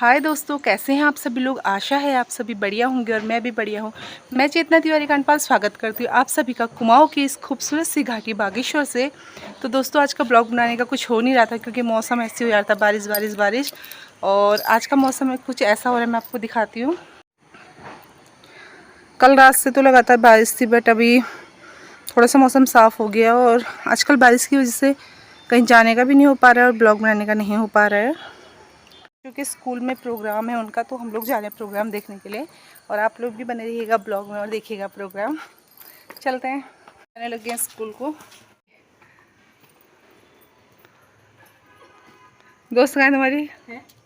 हाय दोस्तों, कैसे हैं आप सभी लोग। आशा है आप सभी बढ़िया होंगे और मैं भी बढ़िया हूँ। मैं चेतना तिवारी कांडपाल स्वागत करती हूँ आप सभी का कुमाऊँ की इस खूबसूरत सी घाटी बागेश्वर से। तो दोस्तों आज का ब्लॉग बनाने का कुछ हो नहीं रहा था क्योंकि मौसम ऐसे हो रहा था, बारिश बारिश बारिश। और आज का मौसम में कुछ ऐसा हो रहा है, मैं आपको दिखाती हूँ। कल रात से तो लगातार बारिश थी बट अभी थोड़ा सा मौसम साफ़ हो गया और आजकल बारिश की वजह से कहीं जाने का भी नहीं हो पा रहा है और ब्लॉग बनाने का नहीं हो पा रहा है क्योंकि स्कूल में प्रोग्राम है उनका, तो हम लोग जा रहे हैं प्रोग्राम देखने के लिए। और आप लोग भी बने रहिएगा ब्लॉग में और देखिएगा प्रोग्राम। चलते हैं, जाने लगे हैं स्कूल को। दोस्त कहाँ है तुम्हारी?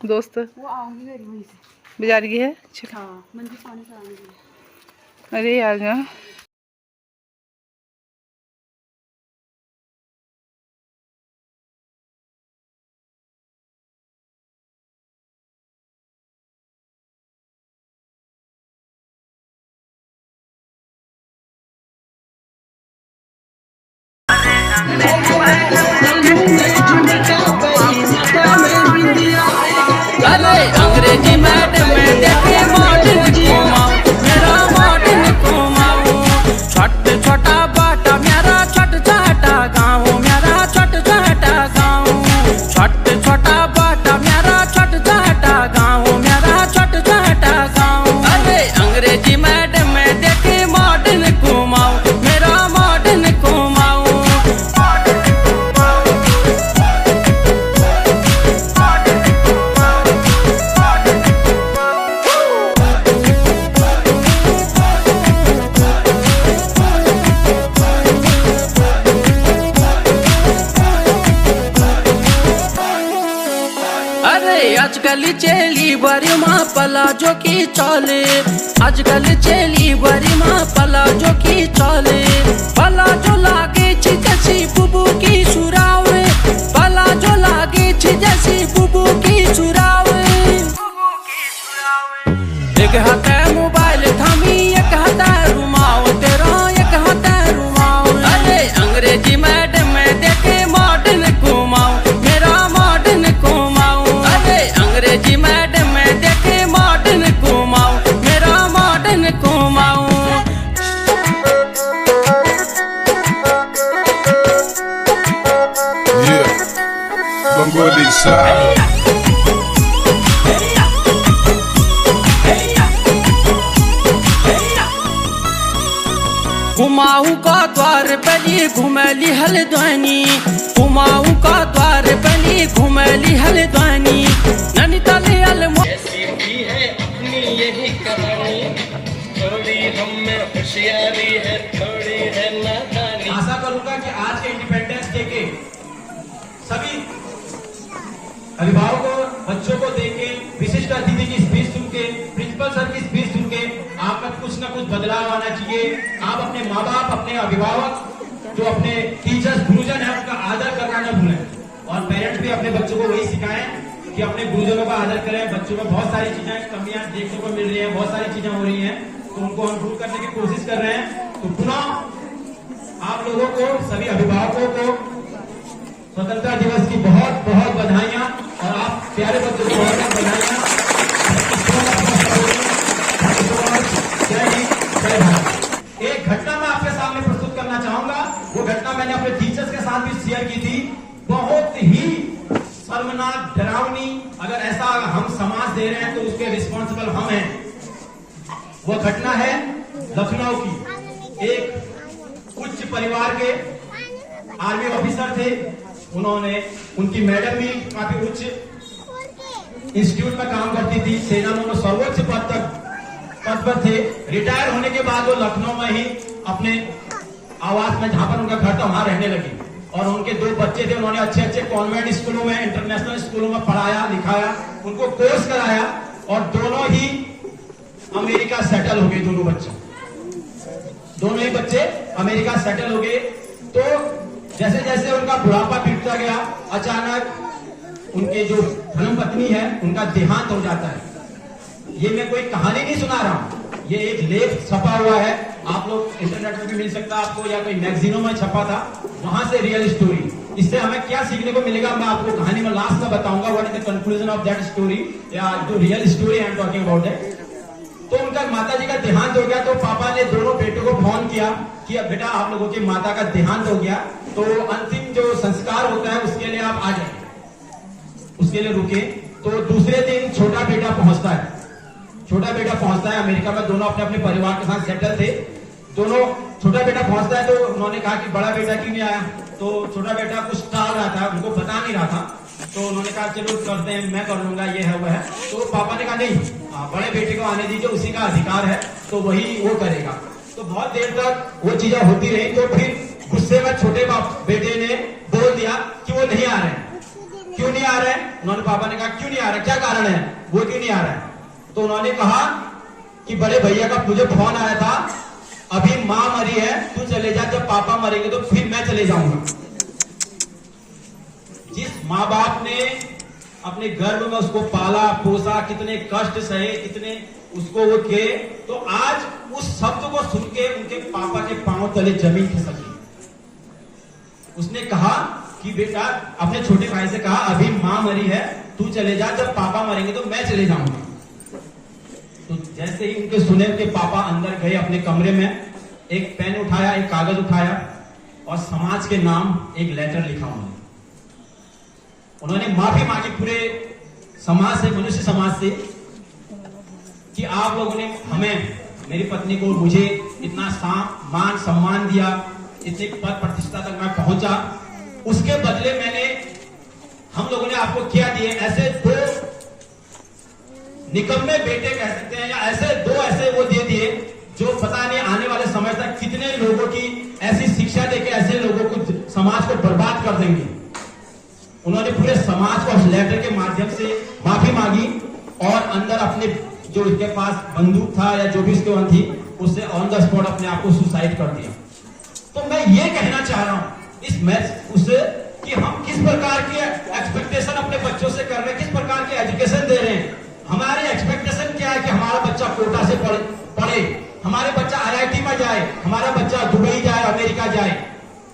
दोस्त वो आऊंगी वहीं से, बाजार की है। हाँ मंदिर पानी से आऊंगी। अरे यार ना, अंग्रेजी मैडम में देखे मॉडर्न घुमाऊं, मेरा मॉडर्न घुमाऊं। छोट छोटा बाटा मेरा छोट छोटा गाँव, मेरा छोट छोटा गाँव। छोट छोटा बाटा मेरा छोट छोटा गाँव, मेरा छोट छोटा गाँव। अरे अंग्रेजी मैडम में देखे मॉडर्न घुमाऊं, मेरा मॉडर्न घुमाऊं। आजकल चेली बड़ी माँ पला जो की चले, आजकल चेली बड़ी माँ पला जो की चले। पला जो लागे छी जैसी बुबू की सुरावे, पला जो लागे छी जैसी बुबू की सुरावे। एक हाथ मोबाइल थामी, एक हाथ रुमाओ तेरा, एक हाथ रुमाओ। अरे अंग्रेजी मैडम में देखे मॉडर्न घुमाऊं, मेरा मॉडर्न घुमाऊं। अरे अंग्रेजी मैडम में देखे मॉडर्न घुमाऊं, मेरा मॉडर्न घुमाऊं। Bangladesh side. कुमाऊं का द्वार बली घुमली हल्द्वानी, कुमाऊं का द्वार बली घुमली हल्द्वानी। नैनीताल ऐसी भी है अपनी यही कहानी, थोड़ी हम में होशियारी है, थोड़ी है नादानी। आशा करूंगा कि आज के इंडिपेंडेंस डे के सभी अभिभावकों बच्चों को देके, विशिष्ट अतिथि की स्पीच सुन के, प्रिंसिपल सर की स्पीच सुन के आपका कुछ न कुछ बदलाव आना चाहिए। आप अपने माँ बाप, अपने अभिभावक, जो अपने टीचर्स गुरुजन है, उनका आदर करना न भूलें। और पेरेंट्स भी अपने बच्चों को वही सिखाएं कि अपने गुरुजनों का आदर करें। बच्चों में बहुत सारी चीजें कमियां देखने को मिल रही है, बहुत सारी चीजें हो रही हैं, तो उनको हम दूर करने की कोशिश कर रहे हैं। तो पुनः आप लोगों को, सभी अभिभावकों को स्वतंत्रता दिवस की बहुत बहुत बधाइयां और आप प्यारे बच्चों को बहुत बहुत बधाइयां। जय हिंद, जय भारत। एक घटना मैं आपके सामने प्रस्तुत करना चाहूंगा। वो घटना मैंने अपने टीचर्स के साथ भी शेयर की थी। बहुत ही शर्मनाक, डरावनी, अगर ऐसा हम समाज दे रहे हैं तो उसके रिस्पॉन्सिबल हम हैं। वो घटना है लखनऊ की। एक उच्च परिवार के आर्मी ऑफिसर थे, उन्होंने, उनकी मैडम भी काफी उच्च इंस्टीट्यूट में काम करती थी, सेना में सर्वोच्च पद पर थे। रिटायर होने के बाद वो लखनऊ में ही अपने आवास में, जहां पर उनका घर था, वहां रहने लगी। और उनके 2 बच्चे थे, उन्होंने अच्छे अच्छे कॉन्वेंट स्कूलों में, इंटरनेशनल स्कूलों में पढ़ाया लिखाया, उनको कोर्स कराया और दोनों ही अमेरिका सेटल हो गए। दोनों ही बच्चे अमेरिका सेटल हो गए। तो जैसे जैसे उनका बुढ़ापा बीतता गया, अचानक उनके जो धर्मपत्नी है उनका देहांत हो जाता है। ये मैं कोई कहानी नहीं सुना रहा हूं, ये एक लेख छपा हुआ है, आप लोग इंटरनेट पर भी मिल सकता है आपको, या कोई मैगजीनों में छपा था, वहां से रियल स्टोरी। इससे हमें क्या सीखने को मिलेगा, मैं आपको कहानी में लास्ट में बताऊंगा what is the conclusion of that story, या जो real story I am talking about है। तो उनका माता जी का देहांत हो गया, तो पापा ने दोनों बेटों को फोन किया कि अब बेटा आप लोगों की माता का देहांत हो गया, तो अंतिम जो संस्कार होता है उसके लिए आप आ जाए, उसके लिए रुके। तो दूसरे दिन छोटा बेटा पहुंचता है, अमेरिका में, दोनों अपने अपने परिवार के साथ सेटल थे। दोनों छोटा बेटा पहुंचता है, तो उन्होंने कहा कि बड़ा बेटा क्यों नहीं आया, तो छोटा बेटा कुछ टाल रहा था, उनको बता नहीं रहा था, तो उन्होंने कहा चलो करते हैं, मैं कर लूंगा, ये है वह है। तो पापा ने कहा नहीं, बड़े बेटे को आने दीजिए, उसी का अधिकार है, तो वही वो करेगा। तो बहुत देर तक वो चीजें होती रही, तो फिर गुस्से में छोटे बेटे ने बोल दिया कि वो नहीं आ रहे हैं। क्यों नहीं आ रहे हैं? उन्होंने पापा ने कहा क्यों नहीं आ रहे, क्या कारण है, वो क्यों नहीं आ रहा है? तो उन्होंने कहा कि बड़े भैया का मुझे फोन आया था, अभी माँ मरी है, तू चले जा, जब पापा मरेंगे तो फिर मैं चले जाऊंगा। जिस माँ बाप ने अपने गर्भ में उसको पाला पोसा, कितने कष्ट सहे, कितने उसको वो किए, तो आज उस शब्द को सुन के उनके पापा के पांव तले जमीन खिसक गई। उसने कहा कि बेटा, अपने छोटे भाई से कहा अभी माँ मरी है, तू चले जा, जब पापा मरेंगे तो मैं चले जाऊंगा। तो जैसे ही उनके सुने, उनके पापा अंदर गए अपने कमरे में, एक पेन उठाया, एक कागज उठाया और समाज के नाम एक लेटर लिखा उन्होंने माफी मांगी पूरे समाज से, मनुष्य समाज से, कि आप लोगों ने हमें, मेरी पत्नी को, मुझे इतना मान सम्मान दिया, इतने पद प्रतिष्ठा तक मैं पहुंचा, उसके बदले हम लोगों ने आपको क्या दिए। ऐसे दो निकम्मे बेटे कह सकते हैं, या ऐसे वो दे दिए जो पता नहीं आने वाले समय तक कितने लोगों की ऐसी शिक्षा देके ऐसे लोगों को, समाज को बर्बाद कर देंगे। उन्होंने पूरे समाज को उस लेटर के माध्यम से माफी मांगी और अंदर अपने जो उसके पास बंदूक था या जो भी उसके वहां थी, उससे ऑन द स्पॉट अपने आप को सुसाइड कर दिया। तो मैं ये कहना चाह रहा हूं इस मैच उससे कि हम किस प्रकार की एक्सपेक्टेशन अपने बच्चों से कर रहे हैं, किस प्रकार की एजुकेशन दे रहे हैं। हमारी एक्सपेक्टेशन क्या है कि हमारा बच्चा कोटा से पढ़े, हमारे बच्चा IIT में जाए, हमारा बच्चा दुबई जाए, अमेरिका जाए,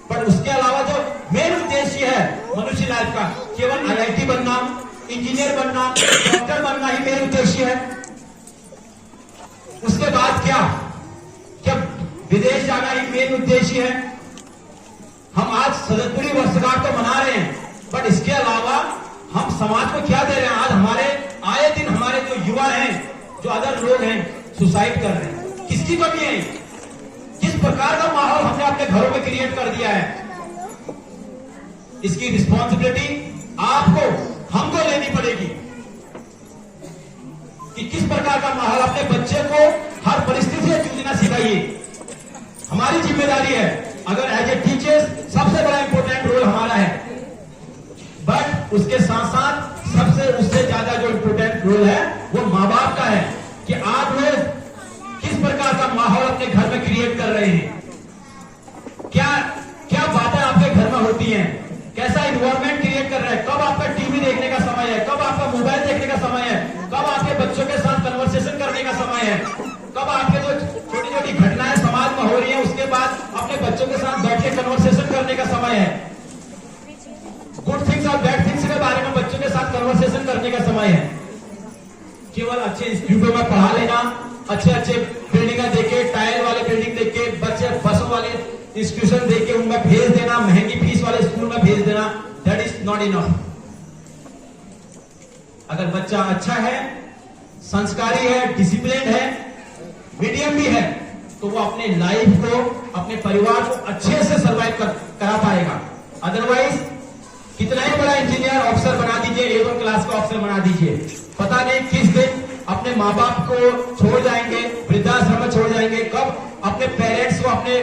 पर उसके अलावा जो मेन उद्देश्य है मनुष्य लाइफ का, केवल IIT बनना, इंजीनियर बनना, डॉक्टर बनना ही मेन उद्देश्य है। उसके बाद क्या विदेश जाना ही मेन उद्देश्य है। हम आज 77वीं वर्षगांठ तो मना रहे हैं, बट इसके अलावा हम समाज को क्या दे रहे हैं। आज हमारे आए दिन हमारे जो युवा हैं, जो अदर लोग हैं, सुसाइड कर रहे हैं। किसकी कमी है? किस प्रकार का माहौल हमने अपने घरों में क्रिएट कर दिया है। इसकी रिस्पॉन्सिबिलिटी आपको, हमको लेनी पड़ेगी कि किस प्रकार का माहौल, अपने बच्चे को हर परिस्थिति से जूझना सिखाइए। हमारी जिम्मेदारी है। अगर एज ए टीचर्स सबसे बड़ा इंपॉर्टेंट रोल हमारा है, बट उसके साथ साथ सबसे उससे ज्यादा जो इंपॉर्टेंट रोल है वो माँ बाप का है कि आप लोग किस प्रकार का माहौल अपने घर में क्रिएट कर रहे हैं। क्या बातें आपके घर में होती हैं, कैसा इन्वायरमेंट क्रिएट कर रहे हैं। कब आपका टीवी देखने का समय है, कब आपका मोबाइल देखने का समय है, कब आपके बच्चों के साथ कन्वर्सेशन करने का समय है, कब आपके जो छोटी छोटी घटनाएं समाज में हो रही है उसके बाद अपने बच्चों के साथ बैठ के कन्वर्सेशन करने का समय है। गुड थिंग्स और बैड थिंग्स के बारे में बच्चों के साथ कन्वर्सेशन करने का समय है। केवल अच्छे इंस्टीट्यूटों में पढ़ा लेना, अच्छे बिल्डिंग देके, टाइल वाले बिल्डिंग देख के, बच्चे बसों वाले इंस्टीट्यूशन देख के उनमें भेज देना, महंगी फीस वाले स्कूल में भेज देना, दैट इज नॉट इनफ। अगर बच्चा अच्छा है, संस्कारी है, डिसिप्लिन है, मीडियम भी है, तो वो अपने लाइफ को, अपने परिवार को अच्छे से सर्वाइव करा पाएगा। अदरवाइज कितना ही बड़ा इंजीनियर ऑफिसर बना दीजिए, A1 क्लास का ऑफिसर बना दीजिए, पता नहीं किस दिन अपने माँ बाप को छोड़ जाएंगे, वृद्धाश्रम में छोड़ जाएंगे, कब अपने पेरेंट्स को, अपने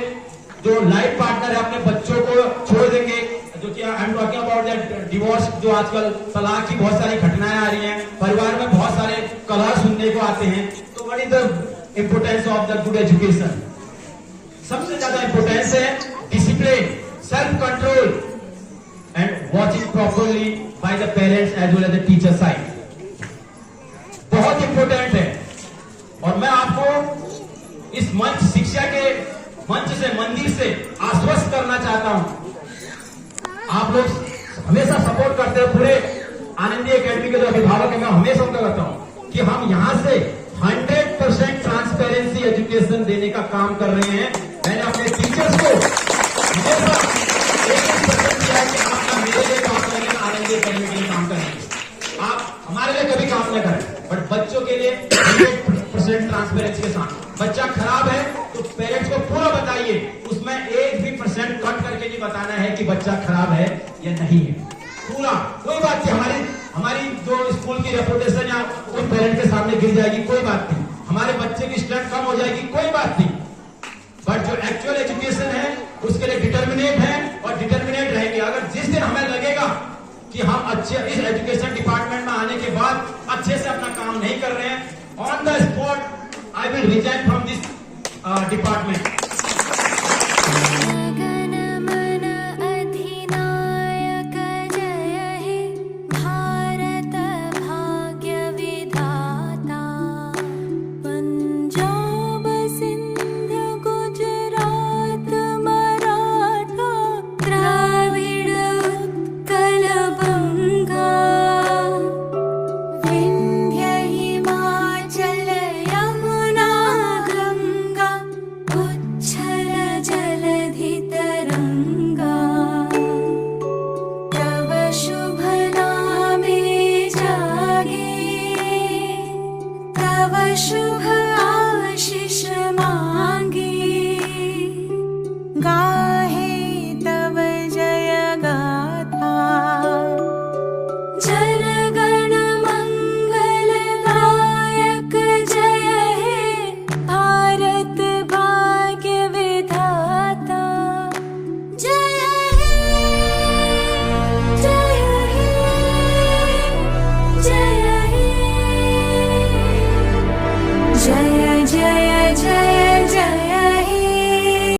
जो लाइफ पार्टनर है, अपने बच्चों को छोड़ देंगे। जो कि I am talking about that divorce, जो आजकल तलाक की बहुत सारी घटनाएं आ रही हैं, परिवार में बहुत सारे कलह सुनने को आते हैं। तो what is the importance of the good education? सबसे ज्यादा इंपोर्टेंस है discipline, self control and watching properly by the parents as well as the teacher side. बहुत इंपोर्टेंट है। और मैं आपको इस मंच, शिक्षा के मंच से, मंदिर से आश्वस्त करना चाहता हूं, आप लोग हमेशा सपोर्ट करते हैं पूरे आनंदी एकेडमी के जो अभिभावक है, मैं हमेशा उनका कहता हूं कि हम यहाँ से 100% ट्रांसपेरेंसी एजुकेशन देने का काम कर रहे हैं। मैंने अपने टीचर्स को हमेशा 1% किया कि आप ना मेरे लिए काम करेंगे, ना आनंदी एकेडमी के लिए काम करेंगे। आप हमारे लिए कभी काम न करें, बट बच्चों के लिए 100% ट्रांसपेरेंसी के साथ। बच्चा खराब है तो पेरेंट्स को पूरा बताइए, उसमें 1% कट करके नहीं बताना है कि बच्चा खराब है या नहीं है, पूरा। कोई बात नहीं, हमारी जो स्कूल की रेपुटेशन या उन पेरेंट के सामने गिर जाएगी, कोई बात नहीं। हमारे बच्चे की स्ट्रेंथ कम हो जाएगी, कोई बात नहीं। बट जो एक्चुअल एजुकेशन है उसके लिए डिटर्मिनेट है और डिटर्मिनेट रहेंगे। अगर जिस दिन हमें लगेगा कि हम अच्छे इस एजुकेशन डिपार्टमेंट में आने के बाद अच्छे से अपना काम नहीं कर रहे हैं, on the spot I will resign from this department. शुभ आशीष मांगे, गाहे तव जय गाथा। जनगण मंगल गायक जय हे, भारत भाग्य विधाता। जय हे, जय हे, जय हे। जय जय जय जय